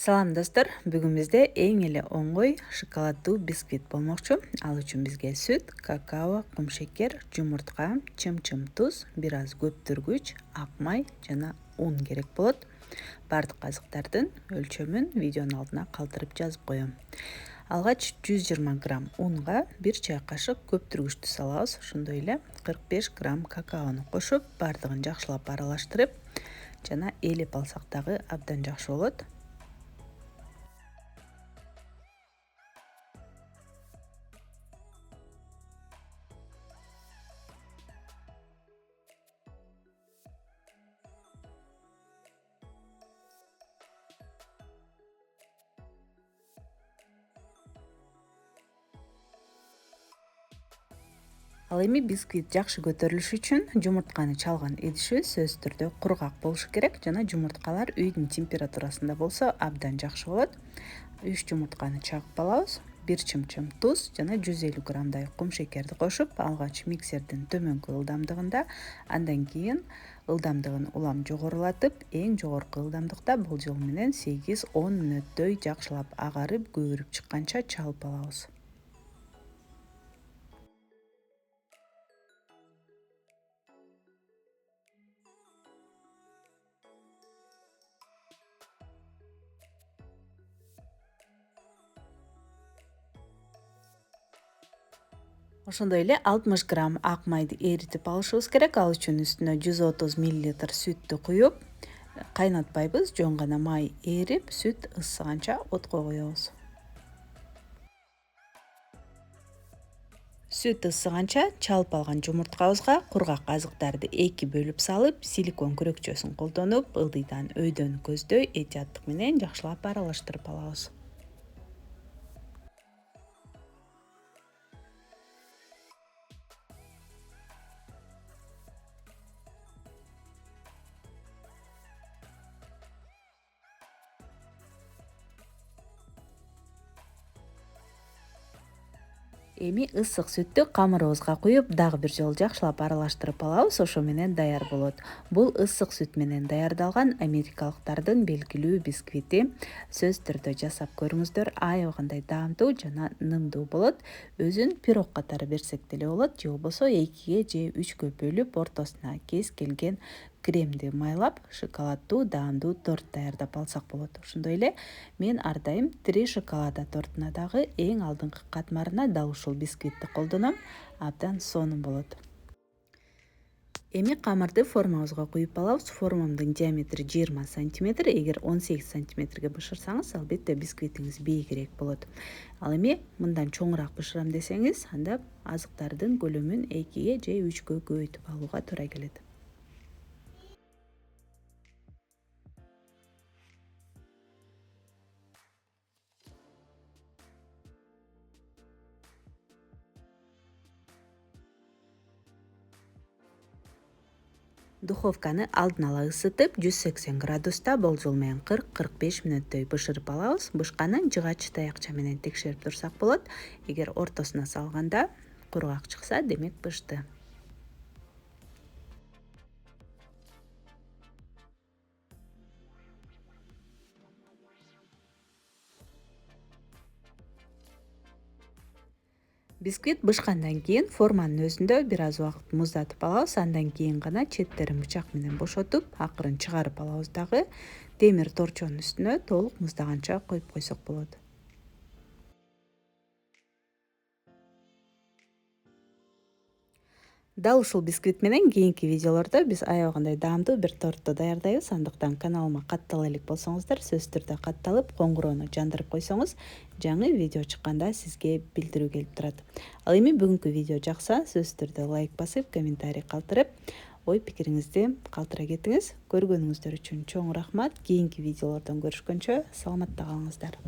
Салам достор, бүгүн бизде эң эле оңой шоколаддуу бисквит болмокчу. Ал үчүн бизге сүт, какао, кумшекер, жумуртка, чым-чым туз, бир аз көптүргүч, ак май жана ун керек болот. Бардык азыктардын өлчөмүн видеонун алдына калтырып жазып коем. Алгач 120 грамм унга 1 чай кашык көптүргүчтү салабыз. Ошондой эле 45 грамм какаону кошуп, бардыгын жакшылап аралаштырып жана ээлеп алсак дагы абдан жакшы болот. Ал эми бисквит жакшы көтөрүлүш үчүн жумуртканы чалган идишибиз сөзсүз түрдө кургак болушу керек жана жумурткалар үйдүн температурасында болсо абдан жакшы болот. 3 жумуртканы чагып алабыз. 1 чымчым туз жана 150 граммдай кумшекерди кошуп, алгач миксердин төмөнкү ылдамдыгында, андан кийин ылдамдыгын улам жогорулатып, эң жогорку ылдамдыкта болжол менен 8-10 мүнөттөй жакшылап агарып, көбүрүп чыкканча чалып алабыз. Ошондой эле 60 грамм ак майды эритип алышыбыз керек. Ал үчүн үстүнө 130 мл сүттү куюп, кайнатпайбыз. Жөн гана май эрип, сүт ысыганча отко коебуз. Сүт ысыганча чалып алган жумурткабызга кургак азыктарды 2 бөлүп салып, силикон күрөкчөсүн колдонуп, ылдыйдан өйдөнү көздөй этияттык менен жакшылап аралаштырып алабыз. Эми ысык сүттү камырыбызга куюп, дагы бир жолу жакшылап аралаштырып алабыз. Ошо менен даяр болот. Бул ысык сүт менен даярдалган америкалыктардын белгилүү бисквити. Сөзсүз түрдө жасап көрүңүздөр, аябагандай даамдуу жана нымдуу болот. Өзүн пирог катары берсек деле болот, же болбосо 2 же 3 бөлүп, ортосуна кез келген кремди майлап, шоколаддуу даамдуу торт даярдап алсак болот. Ошондой эле мен ар дайым 3 шоколада тортуна дагы эң алдыңкы катмарына дал ушул бисквитти колдоном. Абдан сонун болот. Эми камырды формабызга куюп алабыз. Формамдын диаметри 20 сантиметр. Эгер 18 сантиметрге бышырсаңыз, албетте бисквитиңиз бийигирээк болот. Ал эми мындан чоңураак бышырам десеңиз, анда азыктардын көлөмүн 2 же 3 көбөйтүп алууга туура келет. Духовканы алдын ала ысытып, 180 градуста болжол менен 40-45 мүнөттөй бышырып алабыз. Бышканын жыгач таякча менен текшерип турсак болот. Эгер ортосуна салганда кургак чыкса, демек бышты. Бисквит бышкандан кийин форманын өзүндө бир аз убакыт муздатып алабыз. Андан кийин гана четтерин бычак менен бошотуп, акырын чыгарып алабыз дагы. Темир торчонун үстүнө толук муздаганча коюп койсок болот. Дал ушул бисквит менен кийинки видеолордо биз аябагандай даамдуу бир тортто даярдайбыз. Андыктан каналыма каттала элек болсоңуздар, сөзсүз түрдө катталып, коңгуроону жандырып койсоңуз, жаңы видео чыкканда сизге билдирүү келип турат. Ал эми бүгүнкү видео жакса, сөзсүз түрдө лайк басып, комментарий калтырып, ой пикириңизди калтыра кетиңиз. Көргөнүңүздөр үчүн чоң рахмат. Кийинки видеолордон көрүшкөнчө саламатта калыңыздар.